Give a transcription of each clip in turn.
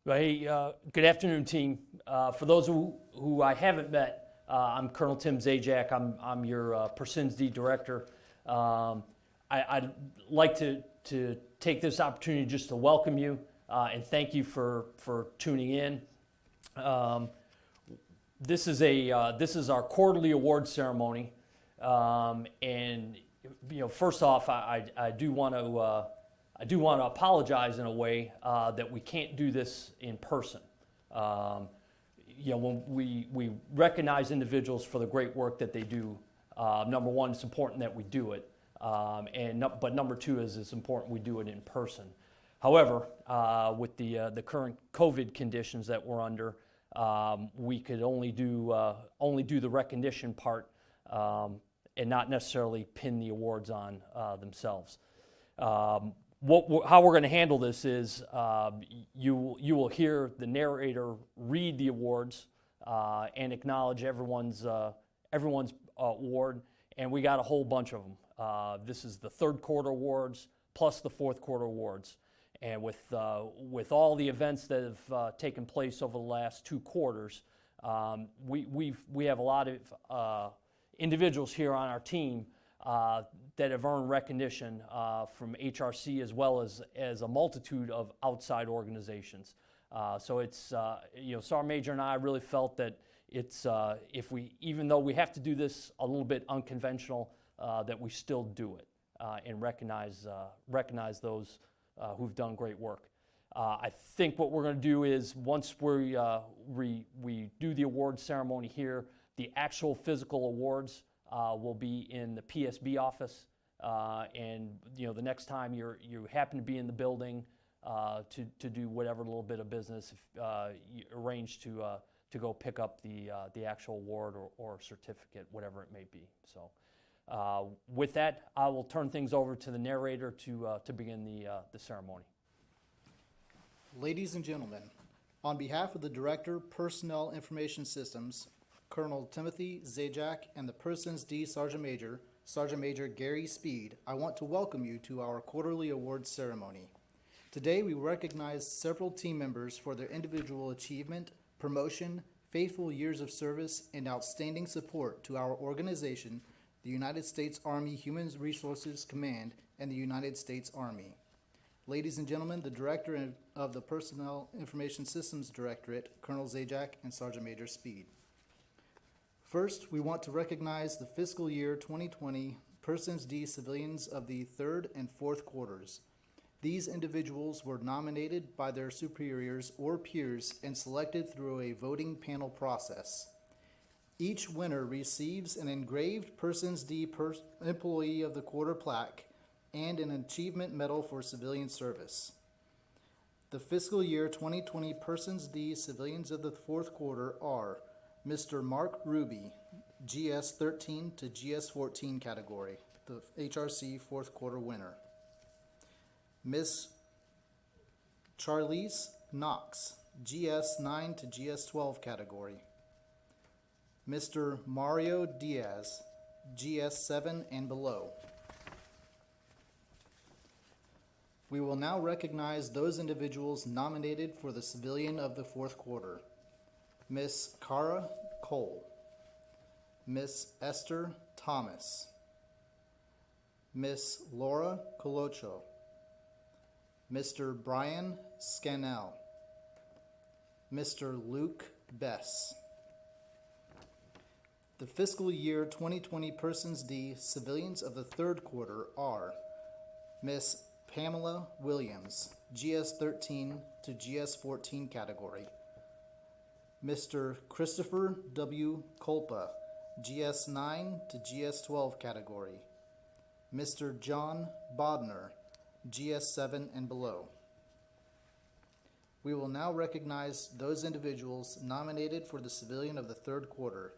Well, hey, good afternoon, team. For those who I haven't met, I'm Colonel Tim Zajac. I'm your PERSINSD director. I'd like to take this opportunity just to welcome you and thank you for tuning in. This is our quarterly award ceremony, and first off, I do want to apologize in a way that we can't do this in person. When we recognize individuals for the great work that they do, number one, it's important that we do it, but number two is it's important we do it in person. However, with the current COVID conditions that we're under, we could only do the recognition part and not necessarily pin the awards on themselves. How we're going to handle this is you will hear the narrator read the awards and acknowledge everyone's award, and we got a whole bunch of them. This is the third quarter awards plus the fourth quarter awards, and with all the events that have taken place over the last 2 quarters, we have a lot of individuals here on our team that have earned recognition from HRC as well as a multitude of outside organizations. So it's Sergeant Major and I really felt that it's even though we have to do this a little bit unconventional, that we still do it and recognize those who've done great work. I think what we're going to do is once we do the award ceremony here, the actual physical awards will be in the PSB office, and the next time you happen to be in the building to do whatever little bit of business, you arrange to go pick up the actual award or certificate, whatever it may be. So with that, I will turn things over to the narrator to begin the ceremony. Ladies and gentlemen, on behalf of the Director, Personnel Information Systems, Colonel Timothy Zajac, and the PERSINSD Sergeant Major Gary Speed, I want to welcome you to our quarterly awards ceremony. Today we recognize several team members for their individual achievement, promotion, faithful years of service, and outstanding support to our organization, the United States Army Human Resources Command, and the United States Army. Ladies and gentlemen, the Director of the Personnel Information Systems Directorate, Colonel Zajac, and Sergeant Major Speed. First, we want to recognize the fiscal year 2020 PERSINSD civilians of the third and fourth quarters. These individuals were nominated by their superiors or peers and selected through a voting panel process. Each winner receives an engraved PERSINSD Employee of the Quarter plaque and an Achievement Medal for civilian service. The fiscal year 2020 PERSINSD civilians of the fourth quarter are Mr. Mark Ruby, GS 13 to GS 14 category, the HRC fourth quarter winner. Miss Charlize Knox, GS 9 to GS 12 category. Mr. Mario Diaz, GS 7 and below. We will now recognize those individuals nominated for the civilian of the fourth quarter. Miss Cara Cole, Miss Esther Thomas, Miss Laura Colocho, Mr. Brian Scannell, Mr. Luke Bess. The fiscal year 2020 PERSINSD civilians of the third quarter are Miss Pamela Williams, GS 13 to GS 14 category. Mr. Christopher W. Kolpa, GS 9 to GS 12 category. Mr. John Bodner, GS 7 and below. We will now recognize those individuals nominated for the civilian of the third quarter.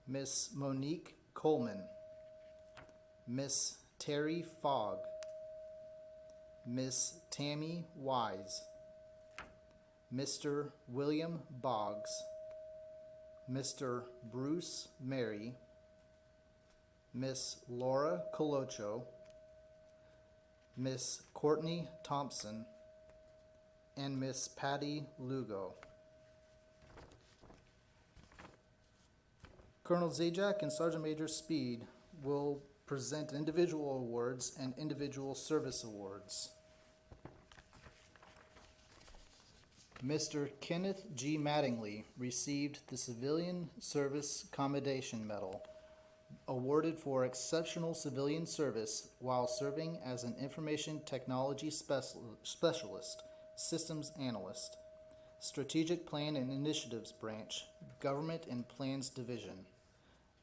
Miss Monique Coleman, Miss Terry Fogg, Miss Tammy Wise, Mr. William Boggs, Mr. Bruce Mary, Miss Laura Colocho, Miss Courtney Thompson, and Miss Patty Lugo. Colonel Zajac and Sergeant Major Speed will present individual awards and individual service awards. Mr. Kenneth G. Mattingly received the Civilian Service Commendation Medal, awarded for exceptional civilian service while serving as an information technology specialist, systems analyst, Strategic Plan and Initiatives Branch, Government and Plans Division.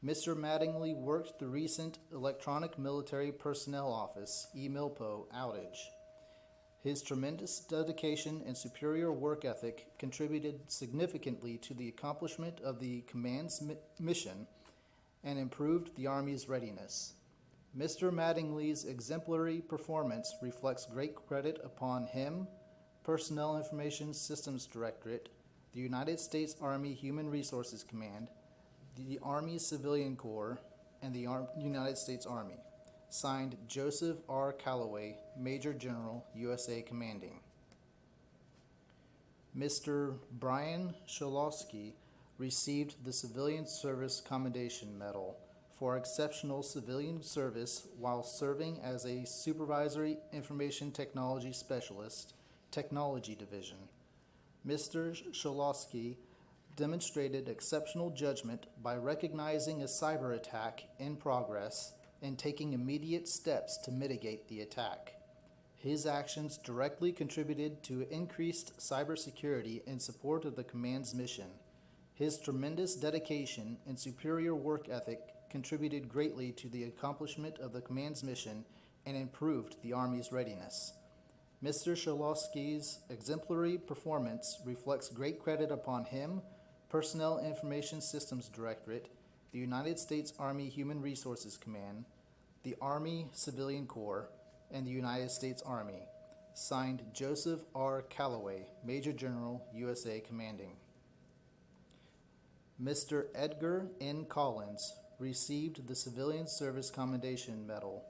Mr. Mattingly worked the recent Electronic Military Personnel Office, (EMILPO) outage. His tremendous dedication and superior work ethic contributed significantly to the accomplishment of the command's mission and improved the Army's readiness. Mr. Mattingly's exemplary performance reflects great credit upon him, Personnel Information Systems Directorate, the United States Army Human Resources Command, the Army Civilian Corps, and the United States Army. Signed, Joseph R. Calloway, Major General, USA Commanding. Mr. Brian Sholowski received the Civilian Service Commendation Medal for exceptional civilian service while serving as a Supervisory Information Technology Specialist, Technology Division. Mr. Sholowski demonstrated exceptional judgment by recognizing a cyber attack in progress and taking immediate steps to mitigate the attack. His actions directly contributed to increased cybersecurity in support of the command's mission. His tremendous dedication and superior work ethic contributed greatly to the accomplishment of the command's mission and improved the Army's readiness. Mr. Sholowski's exemplary performance reflects great credit upon him, Personnel Information Systems Directorate, the United States Army Human Resources Command, the Army Civilian Corps, and the United States Army. Signed, Joseph R. Calloway, Major General, USA Commanding. Mr. Edgar N. Collins received the Civilian Service Commendation Medal,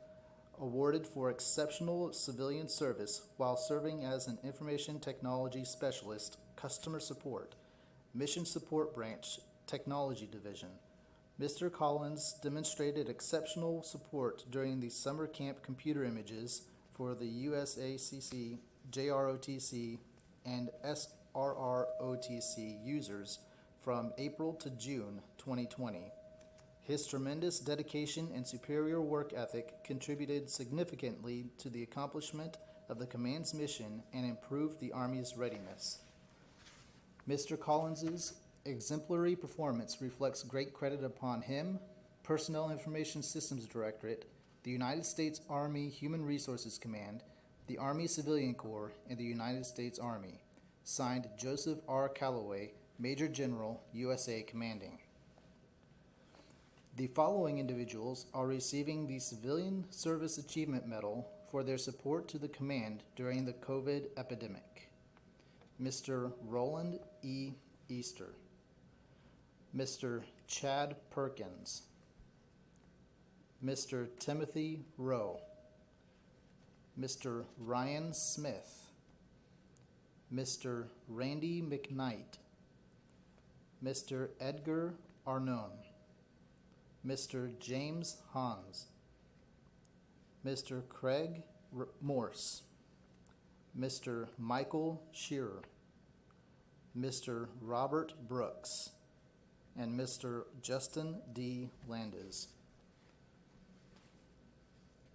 awarded for exceptional civilian service while serving as an Information Technology Specialist, Customer Support, Mission Support Branch, Technology Division. Mr. Collins demonstrated exceptional support during the summer camp computer images for the USACC, JROTC, and SRROTC users from April to June 2020. His tremendous dedication and superior work ethic contributed significantly to the accomplishment of the command's mission and improved the Army's readiness. Mr. Collins's exemplary performance reflects great credit upon him, Personnel Information Systems Directorate, the United States Army Human Resources Command, the Army Civilian Corps, and the United States Army. Signed, Joseph R. Calloway, Major General, USA Commanding. The following individuals are receiving the Civilian Service Achievement Medal for their support to the command during the COVID epidemic. Mr. Roland E. Easter, Mr. Chad Perkins, Mr. Timothy Rowe, Mr. Ryan Smith, Mr. Randy McKnight, Mr. Edgar Arnone, Mr. James Hans, Mr. Craig Morse, Mr. Michael Shearer, Mr. Robert Brooks, and Mr. Justin D. Landis.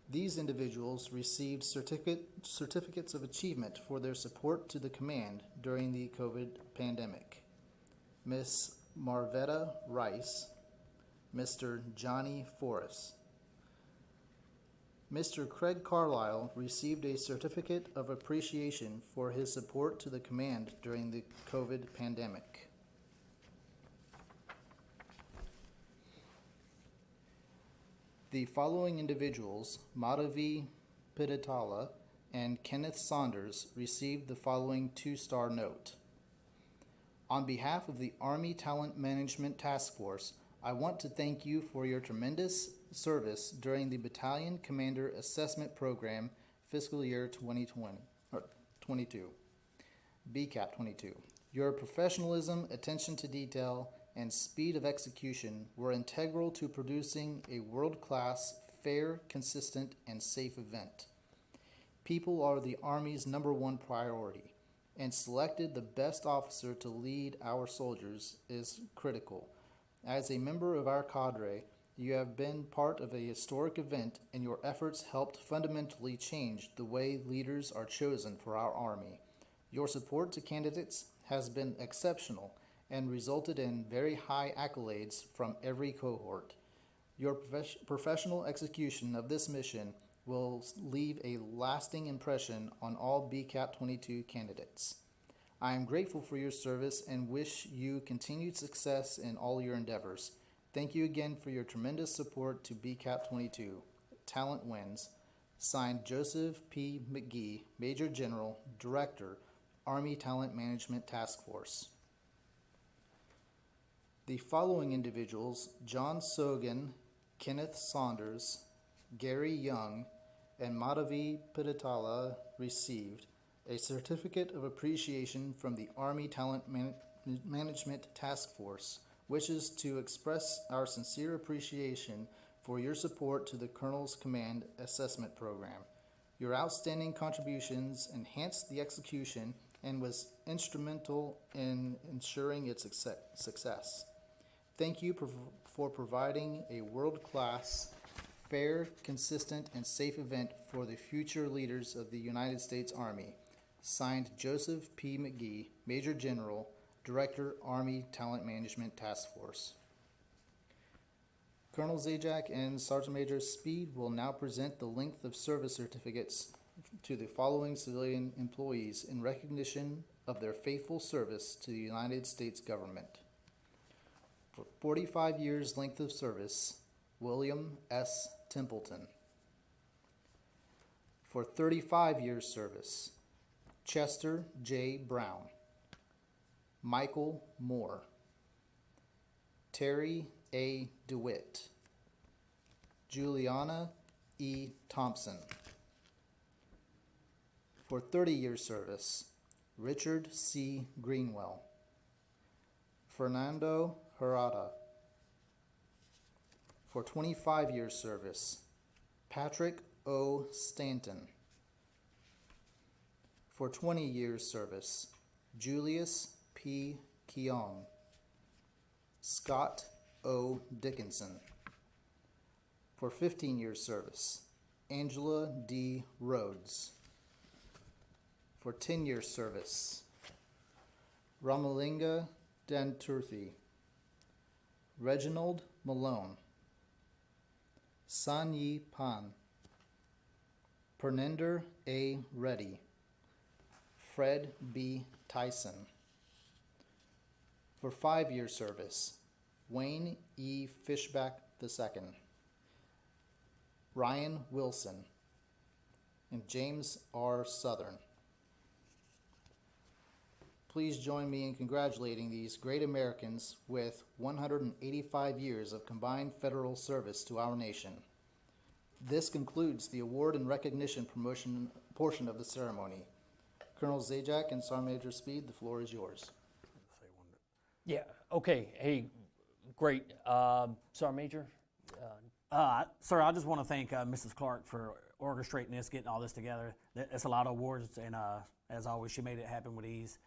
These individuals received certificates of achievement for their support to the command during the COVID pandemic. Miss Marvetta Rice, Mr. Johnny Forrest. Mr. Craig Carlisle received a certificate of appreciation for his support to the command during the COVID pandemic. The following individuals, Madhavi Piditala and Kenneth Saunders, received the following 2-star note. On behalf of the Army Talent Management Task Force, I want to thank you for your tremendous service during the Battalion Commander Assessment Program fiscal year 2022. BCAP 22. Your professionalism, attention to detail, and speed of execution were integral to producing a world-class, fair, consistent, and safe event. People are the Army's #1 priority, and selected the best officer to lead our soldiers is critical. As a member of our cadre, you have been part of a historic event, and your efforts helped fundamentally change the way leaders are chosen for our Army. Your support to candidates has been exceptional and resulted in very high accolades from every cohort. Your professional execution of this mission will leave a lasting impression on all BCAP 22 candidates. I am grateful for your service and wish you continued success in all your endeavors. Thank you again for your tremendous support to BCAP 22. Talent wins. Signed, Joseph P. McGee, Major General, Director, Army Talent Management Task Force. The following individuals, John Sogan, Kenneth Saunders, Gary Young, and Madhavi Pititala, received a Certificate of Appreciation from the Army Talent Management Task Force, wishes to express our sincere appreciation for your support to the Colonel's Command Assessment Program. Your outstanding contributions enhanced the execution and was instrumental in ensuring its success. Thank you for providing a world-class, fair, consistent, and safe event for the future leaders of the United States Army. Signed, Joseph P. McGee, Major General, Director, Army Talent Management Task Force. Colonel Zajac and Sergeant Major Speed will now present the length of service certificates to the following civilian employees in recognition of their faithful service to the United States government. For 45 years length of service, William S. Templeton. For 35 years service, Chester J. Brown, Michael Moore, Terry A. DeWitt, Juliana E. Thompson. For 30 years service, Richard C. Greenwell, Fernando Herrada. For 25 years service, Patrick O. Stanton. For 20 years service, Julius P. Keong, Scott O. Dickinson. For 15 years service, Angela D. Rhodes. For 10 years service, Ramalinga Danturthi, Reginald Malone, Sanyi Pan, Perninder A. Reddy, Fred B. Tyson. For 5 years service, Wayne E. Fishback II, Ryan Wilson, and James R. Southern. Please join me in congratulating these great Americans with 185 years of combined federal service to our nation. This concludes the award and recognition promotion portion of the ceremony. Colonel Zajac and Sergeant Major Speed, the floor is yours. Yeah, okay, hey, great. Sergeant Major? Sir, I just want to thank Mrs. Clark for orchestrating this, getting all this together. It's a lot of awards, and as always, she made it happen with ease.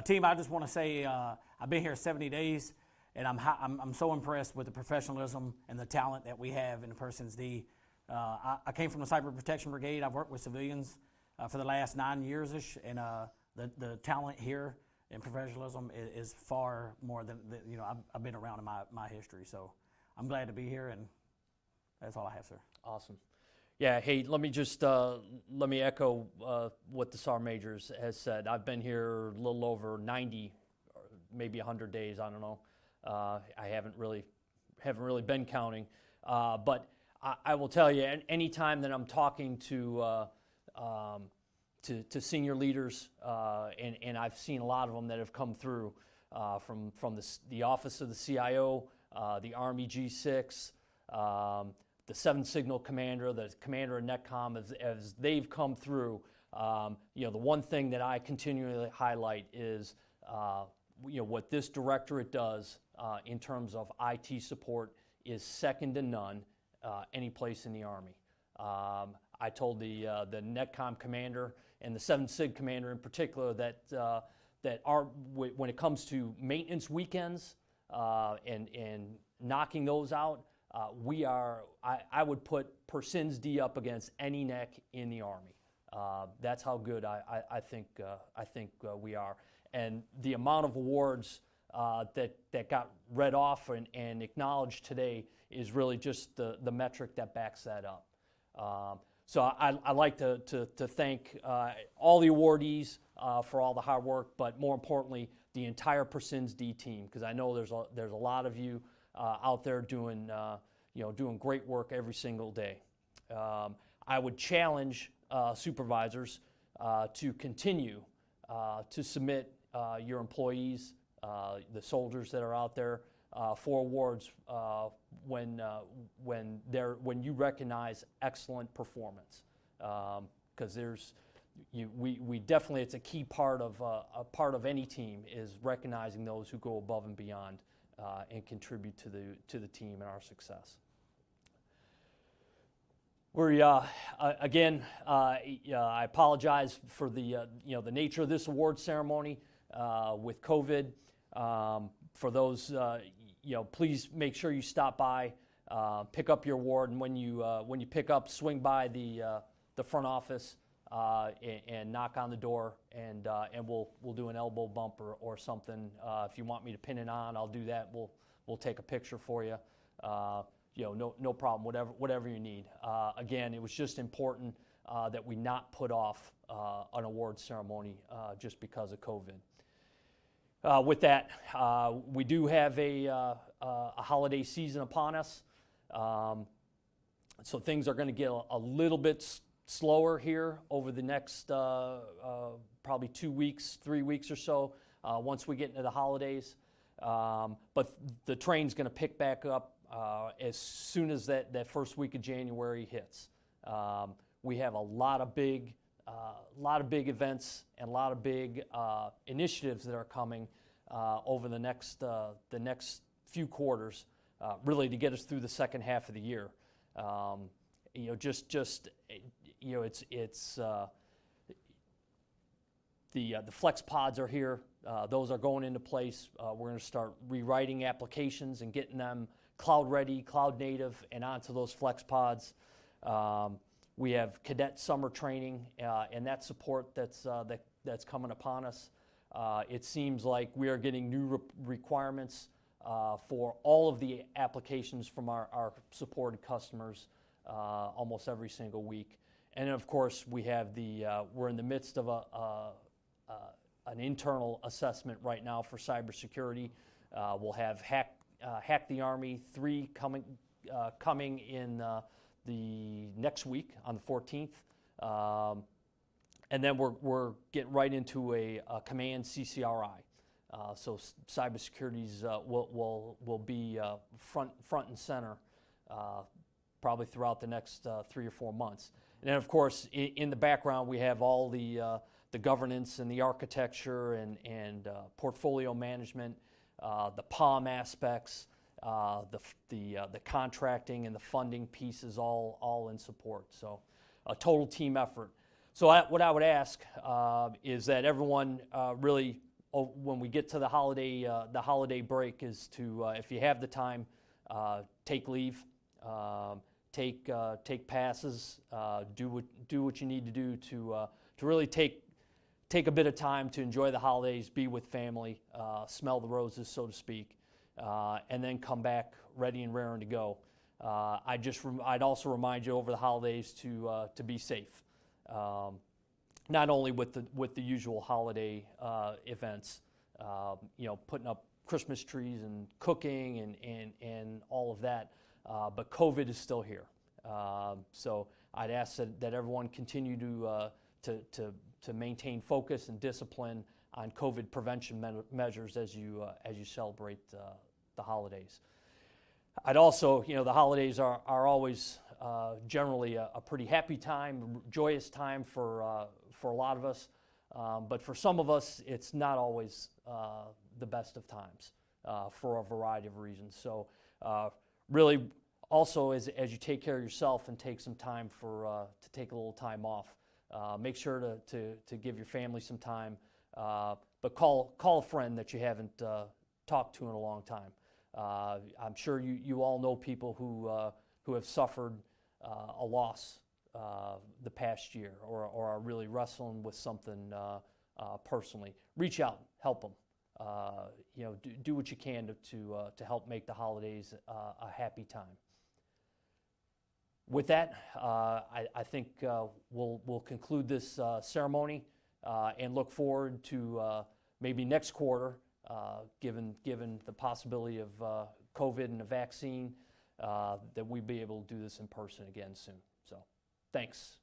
Team, I just want to say I've been here 70 days, and I'm so impressed with the professionalism and the talent that we have in the PERSINSD. I came from the Cyber Protection Brigade. I've worked with civilians for the last 9 years-ish, and the talent here and professionalism is far more than I've been around in my history. So I'm glad to be here, and that's all I have, sir. Awesome. Yeah, hey, let me echo what the Sergeant Major has said. I've been here a little over 90, or maybe 100 days, I don't know. I haven't really been counting. But I will tell you, any time that I'm talking to senior leaders, and I've seen a lot of them that have come through from the Office of the CIO, the Army G6, the 7 Signal Commander, the Commander of NETCOM, as they've come through, The one thing that I continually highlight is what this directorate does in terms of IT support is second to none any place in the Army. I told the NETCOM commander and the 7th SIG commander in particular that when it comes to maintenance weekends and knocking those out, I would put PERSINSD up against any neck in the Army. That's how good I think we are. And the amount of awards that got read off and acknowledged today is really just the metric that backs that up. So I like to thank all the awardees for all the hard work, but more importantly, the entire PERSINSD team, because I know there's a lot of you out there doing great work every single day. I would challenge supervisors to continue to submit your employees, the soldiers that are out there, for awards when you recognize excellent performance, because we definitely, it's a key part of any team is recognizing those who go above and beyond and contribute to the team and our success. Again, I apologize for the nature of this award ceremony with COVID. For those, please make sure you stop by, pick up your award, and when you pick up, swing by the front office and knock on the door, and we'll do an elbow bump or something. If you want me to pin it on, I'll do that. We'll take a picture for you. No problem. Whatever you need. Again, it was just important that we not put off an award ceremony just because of COVID. With that, we do have a holiday season upon us, so things are going to get a little bit slower here over the next probably 2 weeks, 3 weeks or so once we get into the holidays. But the train's going to pick back up as soon as that first week of January hits. We have a lot of big events and a lot of big initiatives that are coming over the next few quarters, really to get us through the second half of the year. The flex pods are here. Those are going into place. We're going to start rewriting applications and getting them cloud ready, cloud native, and onto those flex pods. We have cadet summer training and that support that's coming upon us. It seems like we are getting new requirements for all of the applications from our supported customers almost every single week. And then of course we have we're in the midst of an internal assessment right now for cybersecurity. We'll have Hack the Army 3 coming in the next week on the 14th. And then we're getting right into a command CCRI. So cybersecurities will be front and center probably throughout the next 3 or 4 months. And then of course in the background we have all the governance and the architecture and portfolio management, the POM aspects, the contracting and the funding pieces all in support. So a total team effort. So what I would ask is that everyone really, when we get to the holiday break, is to, if you have the time, take leave, take passes, do what you need to do to really take a bit of time to enjoy the holidays, be with family, smell the roses, so to speak, and then come back ready and raring to go. I'd also remind you over the holidays to be safe. Not only with the usual holiday events, putting up Christmas trees and cooking and all of that, but COVID is still here. So I'd ask that everyone continue to maintain focus and discipline on COVID prevention measures as you celebrate the holidays. I'd also, the holidays are always generally a pretty happy time, joyous time for for a lot of us, but for some of us, it's not always the best of times for a variety of reasons. So really, also as you take care of yourself and take some time to take a little time off, make sure to give your family some time, but call a friend that you haven't talked to in a long time. I'm sure you all know people who have suffered a loss the past year, or are really wrestling with something personally. Reach out, help them. Do what you can to help make the holidays a happy time. With that, I think we'll conclude this ceremony and look forward to maybe next quarter, given the possibility of COVID and a vaccine, that we'll be able to do this in person again soon. So, thanks.